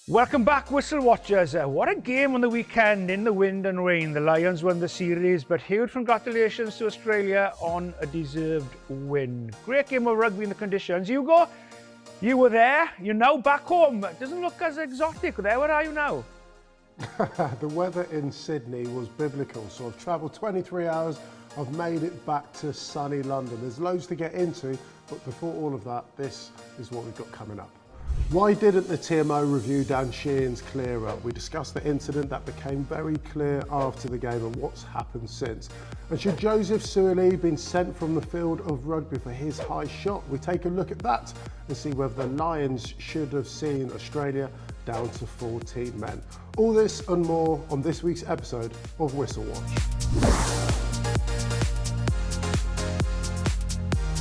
Welcome back, Whistle Watchers. What a game on the weekend in the wind and rain. The Lions won the series, but huge congratulations to Australia on a deserved win. Great game of rugby in the conditions. Ugo, you were there. You're now back home. It doesn't look as exotic there. Where are you now? The weather in Sydney was biblical, so I've travelled 23 hours. I've made it back to sunny London. There's loads to get into, but before all of that, this is what we've got coming up. Why didn't the TMO review Dan Sheehan's clearout? We discussed the incident that became very clear after the game and what's happened since. And should Joseph Suaalii been sent from the field of rugby for his high shot? We take a look at that and see whether the Lions should have seen Australia down to 14 men. All this and more on this week's episode of Whistle Watch.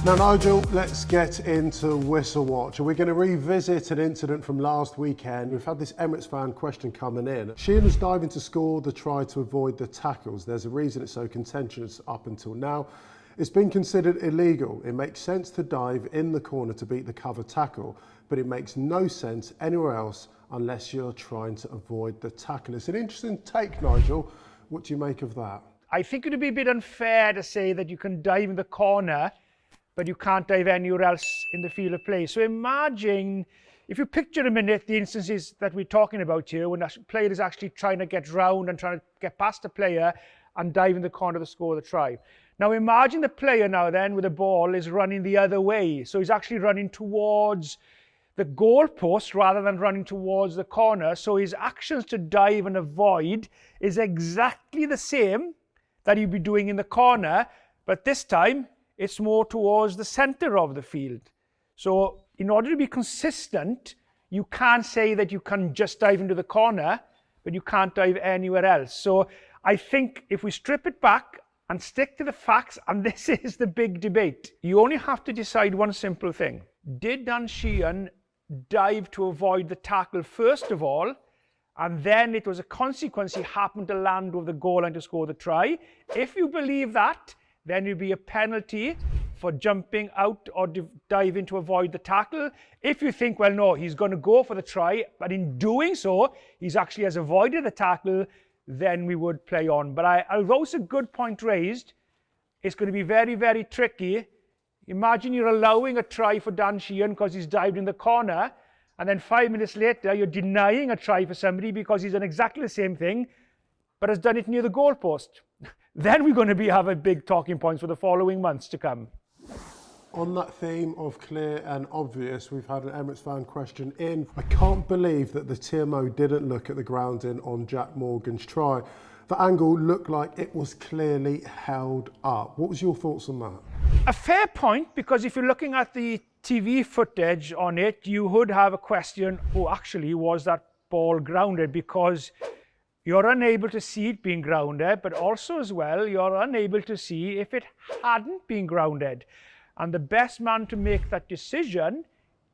Now Nigel, let's get into Whistle Watch. We're going to revisit an incident from last weekend. We've had this Emirates fan question coming in. Sheehan was diving to score the try to avoid the tackles. There's a reason it's so contentious up until now. It's been considered illegal. It makes sense to dive in the corner to beat the cover tackle, but it makes no sense anywhere else unless you're trying to avoid the tackle. It's an interesting take, Nigel. What do you make of that? I think it would be a bit unfair to say that you can dive in the corner but you can't dive anywhere else in the field of play. So imagine, if you picture a minute, the instances that we're talking about here, when a player is actually trying to get round and trying to get past a player and dive in the corner to score the try. Now imagine the player now then with the ball is running the other way. So he's actually running towards the goal post rather than running towards the corner. So his actions to dive and avoid is exactly the same that he'd be doing in the corner, but this time it's more towards the center of the field. So in order to be consistent, you can't say that you can just dive into the corner, but you can't dive anywhere else. So I think if we strip it back and stick to the facts, and this is the big debate, you only have to decide one simple thing. Did Dan Sheehan dive to avoid the tackle first of all, and then it was a consequence he happened to land with the goal line to score the try? If you believe that, then it'll be a penalty for jumping out or diving to avoid the tackle. If you think, well, no, he's going to go for the try, but in doing so, he's actually has avoided the tackle, then we would play on. But although it's a good point raised, it's going to be very, very tricky. Imagine you're allowing a try for Dan Sheehan because he's dived in the corner, and then 5 minutes later, you're denying a try for somebody because he's done exactly the same thing, but has done it near the goalpost. Then we're going to have a big talking points for the following months to come. On that theme of clear and obvious, we've had an Emirates fan question in. I can't believe that the TMO didn't look at the grounding on Jack Morgan's try. The angle looked like it was clearly held up. What was your thoughts on that? A fair point, because if you're looking at the TV footage on it, you would have a question, oh, actually, was that ball grounded? Because you're unable to see it being grounded, but also as well, you're unable to see if it hadn't been grounded. And the best man to make that decision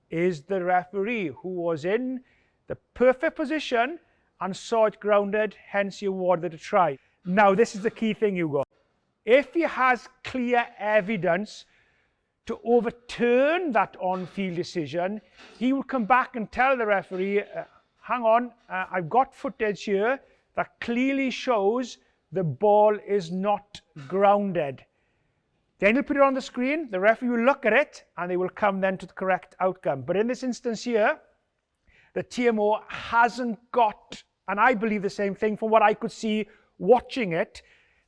is the referee, who was in the perfect position and saw it grounded, hence he awarded a try. Now, this is the key thing, Hugo. If he has clear evidence to overturn that on-field decision, he will come back and tell the referee, hang on, I've got footage here that clearly shows the ball is not grounded. Then he'll put it on the screen, the referee will look at it, and they will come then to the correct outcome. But in this instance here, the TMO hasn't got, and I believe the same thing from what I could see watching it,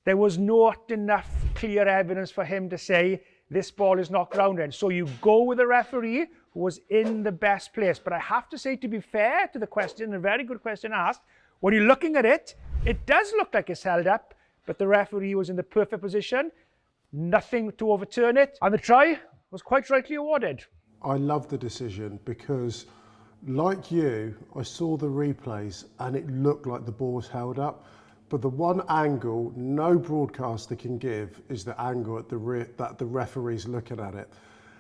there was not enough clear evidence for him to say this ball is not grounded. So you go with the referee who was in the best place. But I have to say, to be fair to the question, a very good question asked, when you're looking at it, it does look like it's held up, but the referee was in the perfect position, nothing to overturn it, and the try was quite rightly awarded. I love the decision because, like you, I saw the replays and it looked like the ball was held up, but the one angle no broadcaster can give is the angle at that the referee's looking at it.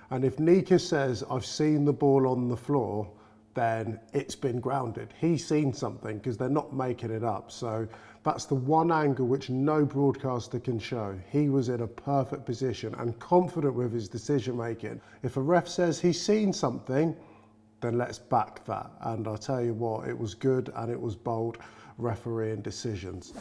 And if Nika says, I've seen the ball on the floor, then it's been grounded. He's seen something because they're not making it up. So that's the one angle which no broadcaster can show. He was in a perfect position and confident with his decision making. If a ref says he's seen something, then let's back that. And I'll tell you what, it was good and it was bold refereeing decisions.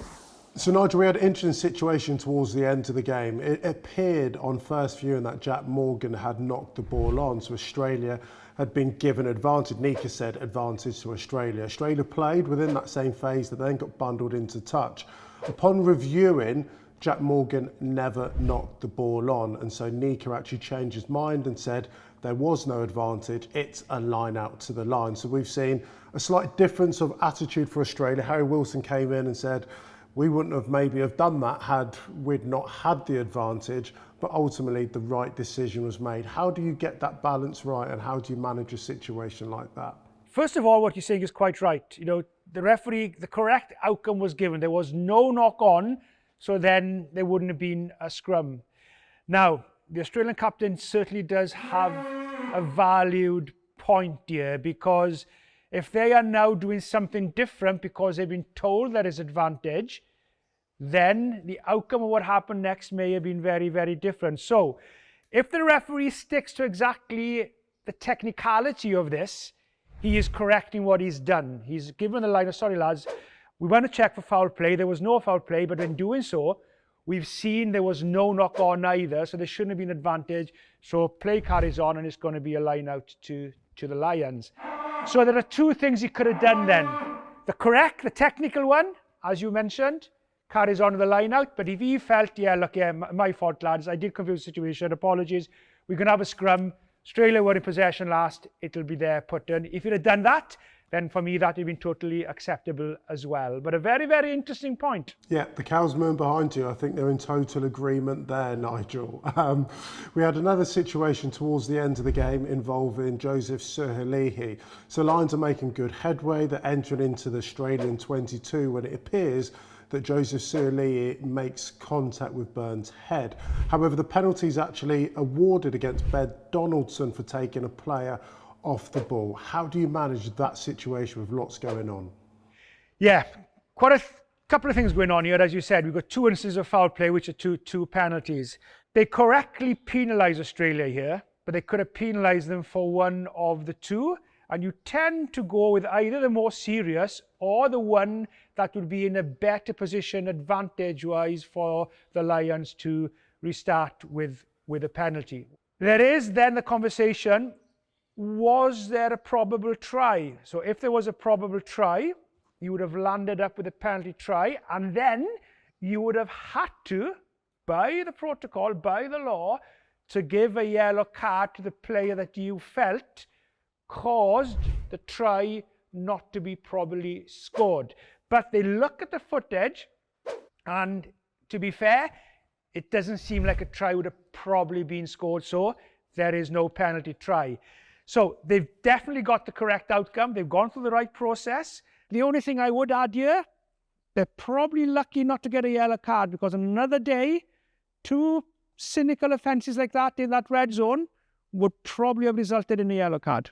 So Nigel, we had an interesting situation towards the end of the game. It appeared on first viewing that Jack Morgan had knocked the ball on, so Australia had been given advantage. Nika said advantage to Australia. Australia played within that same phase that then got bundled into touch. Upon reviewing, Jack Morgan never knocked the ball on, and so Nika actually changed his mind and said there was no advantage, it's a line out to the line. So we've seen a slight difference of attitude for Australia. Harry Wilson came in and said we wouldn't have maybe have done that had we'd not had the advantage, but ultimately the right decision was made. How do you get that balance right, and how do you manage a situation like that? First of all, what you're saying is quite right. You know, the referee, the correct outcome was given. There was no knock on, so then there wouldn't have been a scrum. Now, the Australian captain certainly does have a valued point here, because if they are now doing something different because they've been told there is advantage, then the outcome of what happened next may have been very, very different. So if the referee sticks to exactly the technicality of this, he is correcting what he's done. He's given the line of, sorry lads, we want to check for foul play. There was no foul play, but in doing so, we've seen there was no knock on either, so there shouldn't have been advantage. So play carries on, and it's going to be a line out to the Lions. So there are two things he could have done then. The technical one, as you mentioned, carries on to the line out. But if he felt, my fault, lads, I did confuse the situation, apologies, we're going to have a scrum, Australia were in possession last, it'll be there put in. If he'd have done that, then for me that would have been totally acceptable as well. But a very, very interesting point. Yeah, the cows moon behind you, I think they're in total agreement there, Nigel. We had another situation towards the end of the game involving Joseph Suhalihi. So Lions are making good headway. They're entering into the Australian 22 when it appears that Joseph Suhalihi makes contact with Burns' head. However, the penalty is actually awarded against Ben Donaldson for taking a player off the ball. How do you manage that situation with lots going on? Yeah, quite a couple of things going on here. As you said, we've got two instances of foul play, which are two penalties. They correctly penalise Australia here, but they could have penalised them for one of the two. And you tend to go with either the more serious or the one that would be in a better position advantage-wise for the Lions to restart with a penalty. There is then the conversation, was there a probable try? So if there was a probable try, you would have landed up with a penalty try, and then you would have had to, by the protocol, by the law, to give a yellow card to the player that you felt caused the try not to be properly scored. But they look at the footage, and to be fair, it doesn't seem like a try would have probably been scored, so there is no penalty try. So they've definitely got the correct outcome. They've gone through the right process. The only thing I would add here, they're probably lucky not to get a yellow card, because on another day, two cynical offences like that in that red zone would probably have resulted in a yellow card.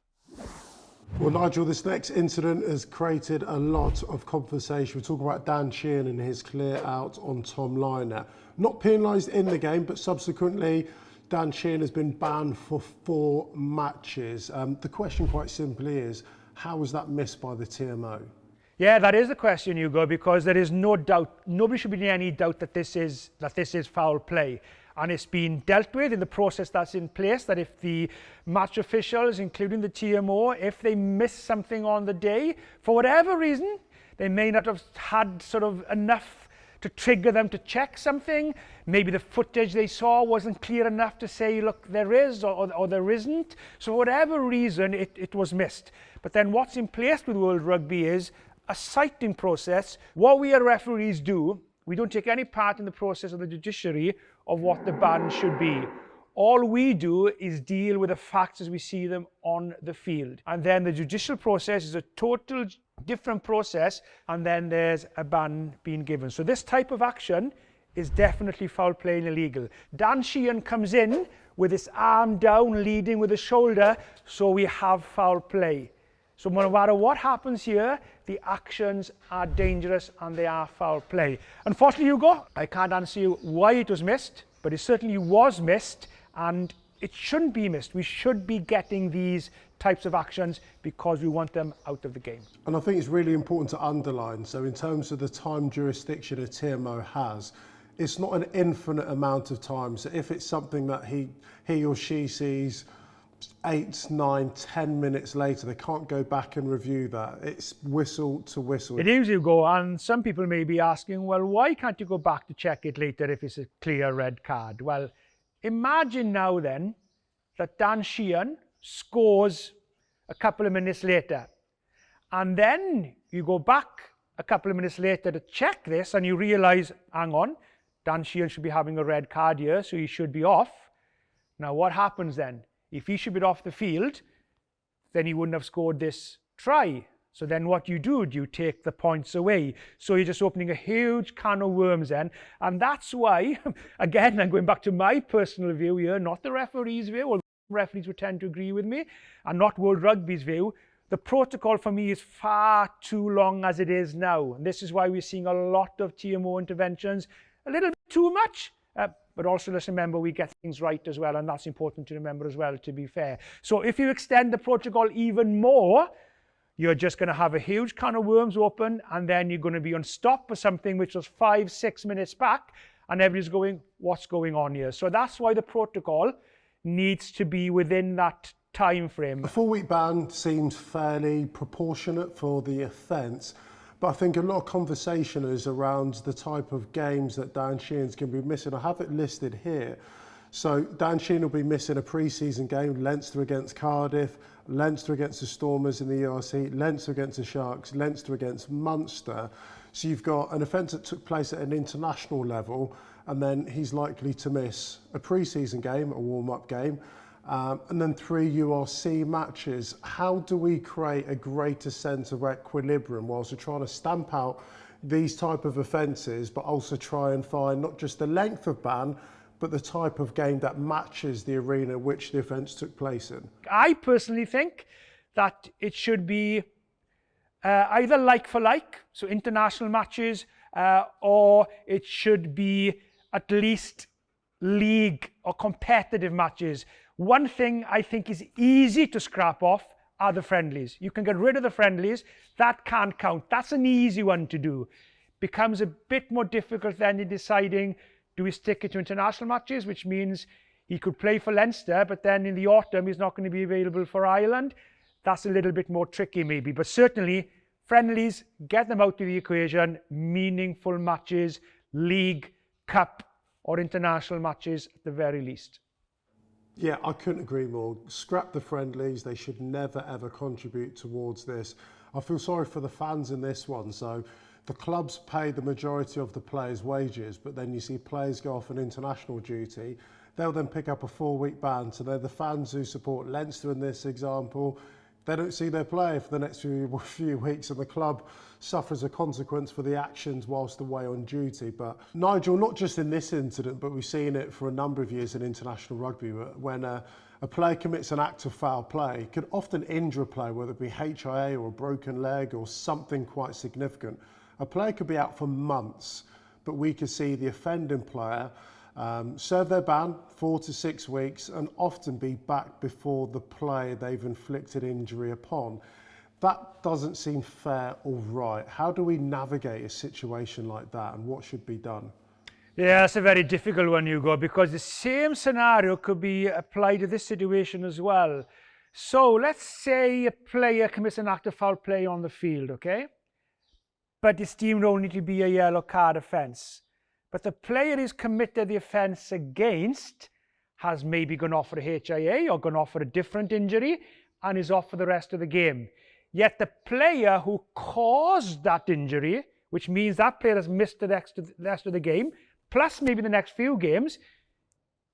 Well, Nigel, this next incident has created a lot of conversation. We're talking about Dan Sheehan and his clear out on Tom Lynott. Not penalised in the game, but subsequently Dan Sheehan has been banned for 4 matches. The question quite simply is, how was that missed by the TMO? Yeah, that is the question, Ugo, because there is no doubt, nobody should be in any doubt that this is foul play. And it's been dealt with in the process that's in place, that if the match officials, including the TMO, if they miss something on the day, for whatever reason, they may not have had sort of enough to trigger them to check something. Maybe the footage they saw wasn't clear enough to say, look, there is or there isn't. So for whatever reason, it was missed. But then what's in place with World Rugby is a citing process. What we as referees do, we don't take any part in the process of the judiciary of what the ban should be. All we do is deal with the facts as we see them on the field. And then the judicial process is a total different process, and then there's a ban being given. So this type of action is definitely foul play and illegal. Dan Sheehan comes in with his arm down, leading with his shoulder, so we have foul play. So no matter what happens here, the actions are dangerous and they are foul play. Unfortunately, Hugo, I can't answer you why it was missed, but it certainly was missed, and it shouldn't be missed. We should be getting these types of actions because we want them out of the game. And I think it's really important to underline, so in terms of the time jurisdiction a TMO has, it's not an infinite amount of time. So if it's something that he or she sees 8, 9, 10 minutes later, they can't go back and review that. It's whistle to whistle. It is, Ugo, and some people may be asking, well, why can't you go back to check it later if it's a clear red card? Well, imagine now then that Dan Sheehan scores a couple of minutes later, and then you go back a couple of minutes later to check this and you realise, hang on, Dan Sheehan should be having a red card here, so he should be off. Now what happens then? If he should be off the field, then he wouldn't have scored this try. So then what you do you take the points away. So you're just opening a huge can of worms then. And that's why, again, I'm going back to my personal view here, not the referee's view. Well, referees would tend to agree with me, and not World Rugby's view. The protocol for me is far too long as it is now. And this is why we're seeing a lot of TMO interventions, a little bit too much. But also let's remember we get things right as well, and that's important to remember as well, to be fair. So if you extend the protocol even more, you're just going to have a huge can of worms open, and then you're going to be on stop for something which was 5, 6 minutes back, and everybody's going, what's going on here? So that's why the protocol needs to be within that time frame. A 4-week ban seems fairly proportionate for the offence. But I think a lot of conversation is around the type of games that Dan Sheehan's going to be missing. I have it listed here. So Dan Sheehan will be missing a pre-season game, Leinster against Cardiff, Leinster against the Stormers in the ERC, Leinster against the Sharks, Leinster against Munster. So you've got an offence that took place at an international level, and then he's likely to miss a pre-season game, a warm-up game, and then 3 URC matches. How do we create a greater sense of equilibrium whilst we're trying to stamp out these type of offences, but also try and find not just the length of ban, but the type of game that matches the arena which the offence took place in? I personally think that it should be either like for like, so international matches, or it should be at least league or competitive matches. One thing I think is easy to scrap off are the friendlies. You can get rid of the friendlies. That can't count. That's an easy one to do. Becomes a bit more difficult then in deciding, do we stick it to international matches, which means he could play for Leinster, but then in the autumn he's not going to be available for Ireland. That's a little bit more tricky maybe, but certainly friendlies, get them out of the equation, meaningful matches, league, cup, or international matches at the very least. Yeah, I couldn't agree more. Scrap the friendlies. They should never, ever contribute towards this. I feel sorry for the fans in this one. So the clubs pay the majority of the players' wages, but then you see players go off on international duty. They'll then pick up a 4-week ban. So they're the fans who support Leinster in this example. They don't see their player for the next few weeks, and the club suffers a consequence for the actions whilst away on duty. But Nigel, not just in this incident, but we've seen it for a number of years in international rugby, when a player commits an act of foul play, it could often injure a player, whether it be HIA or a broken leg or something quite significant. A player could be out for months, but we could see the offending player serve their ban 4 to 6 weeks and often be back before the player they've inflicted injury upon. That doesn't seem fair or right. How do we navigate a situation like that, and what should be done? Yeah, that's a very difficult one, Ugo, because the same scenario could be applied to this situation as well. So let's say a player commits an act of foul play on the field, okay? But it's deemed only to be a yellow card offence. But the player he's committed the offence against has maybe gone off for a HIA or gone off for a different injury and is off for the rest of the game. Yet the player who caused that injury, which means that player has missed the rest of the game, plus maybe the next few games,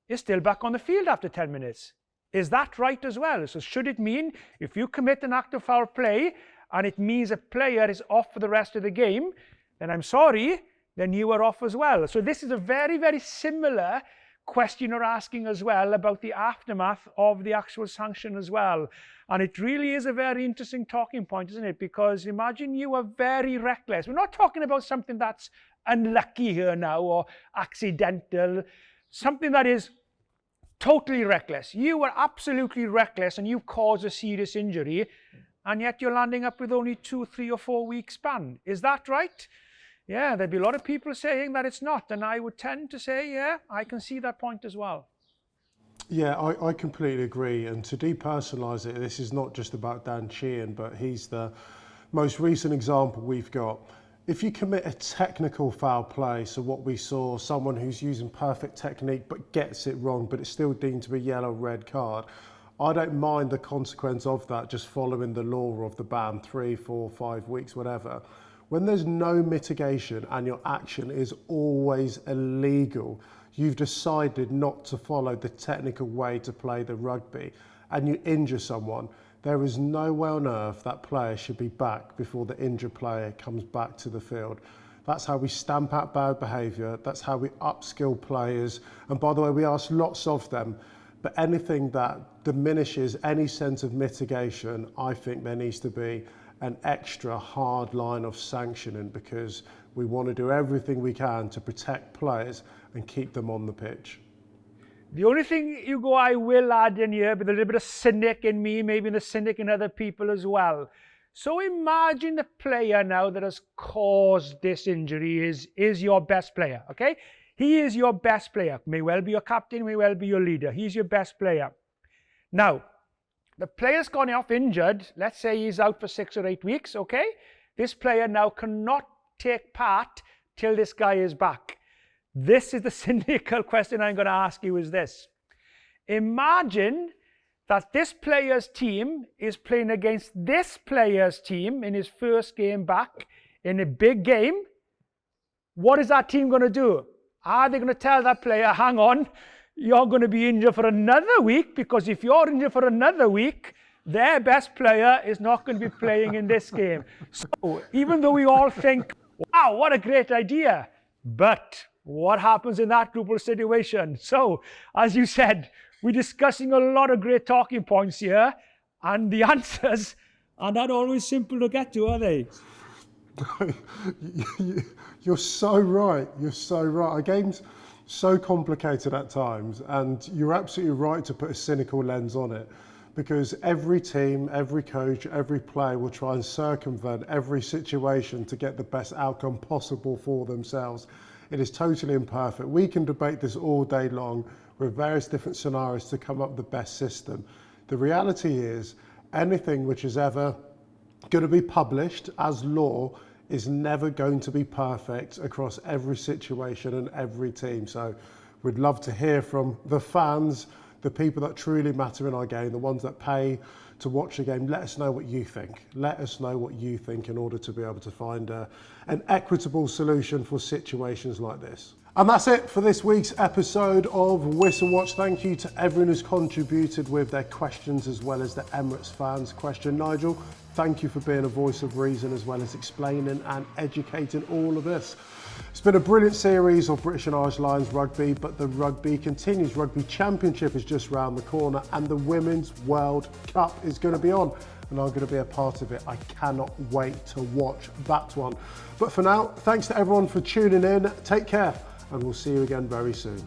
is still back on the field after 10 minutes. Is that right as well? So should it mean if you commit an act of foul play and it means a player is off for the rest of the game, then I'm sorry, then you are off as well. So this is a very, very similar question you're asking as well about the aftermath of the actual sanction as well. And it really is a very interesting talking point, isn't it? Because imagine you are very reckless. We're not talking about something that's unlucky here now or accidental, something that is totally reckless. You were absolutely reckless and you've caused a serious injury, and yet you're landing up with only 2, 3 or 4 weeks span. Is that right? Yeah, there'd be a lot of people saying that it's not, and I would tend to say, yeah, I can see that point as well. Yeah, I completely agree. And to depersonalise it, this is not just about Dan Sheehan, but he's the most recent example we've got. If you commit a technical foul play, so what we saw, someone who's using perfect technique but gets it wrong, but it's still deemed to be a yellow, red card, I don't mind the consequence of that, just following the law of the ban, 3, 4, 5 weeks, whatever. When there's no mitigation and your action is always illegal, you've decided not to follow the technical way to play the rugby, and you injure someone, there is no way on earth that player should be back before the injured player comes back to the field. That's how we stamp out bad behaviour, that's how we upskill players, and by the way, we ask lots of them, but anything that diminishes any sense of mitigation, I think there needs to be an extra hard line of sanctioning, because we want to do everything we can to protect players and keep them on the pitch. The only thing, Ugo, I will add in here, with a little bit of cynic in me, maybe the cynic in other people as well. So imagine the player now that has caused this injury is your best player, okay? He is your best player. May well be your captain, may well be your leader. He's your best player. Now, the player's gone off injured. Let's say he's out for 6 or 8 weeks, okay? This player now cannot take part till this guy is back. This is the cynical question I'm going to ask you, is this. Imagine that this player's team is playing against this player's team in his first game back in a big game. What is that team going to do? Are they going to tell that player, hang on, you're going to be injured for another week, because if you're injured for another week, their best player is not going to be playing in this game. So even though we all think, wow, what a great idea, but what happens in that group of situation? So, as you said, we're discussing a lot of great talking points here, and the answers are not always simple to get to, are they? You're so right. You're so right. Our game's so complicated at times, and you're absolutely right to put a cynical lens on it, because every team, every coach, every player will try and circumvent every situation to get the best outcome possible for themselves. It is totally imperfect. We can debate this all day long with various different scenarios to come up with the best system. The reality is, anything which is ever going to be published as law is never going to be perfect across every situation and every team. So we'd love to hear from the fans, the people that truly matter in our game, the ones that pay to watch a game. Let us know what you think. Let us know what you think in order to be able to find an equitable solution for situations like this. And that's it for this week's episode of Whistle Watch. Thank you to everyone who's contributed with their questions, as well as the Emirates fans' question. Nigel, thank you for being a voice of reason, as well as explaining and educating all of this. It's been a brilliant series of British and Irish Lions rugby, but the rugby continues. Rugby Championship is just round the corner, and the Women's World Cup is going to be on, and I'm going to be a part of it. I cannot wait to watch that one. But for now, thanks to everyone for tuning in. Take care, and we'll see you again very soon.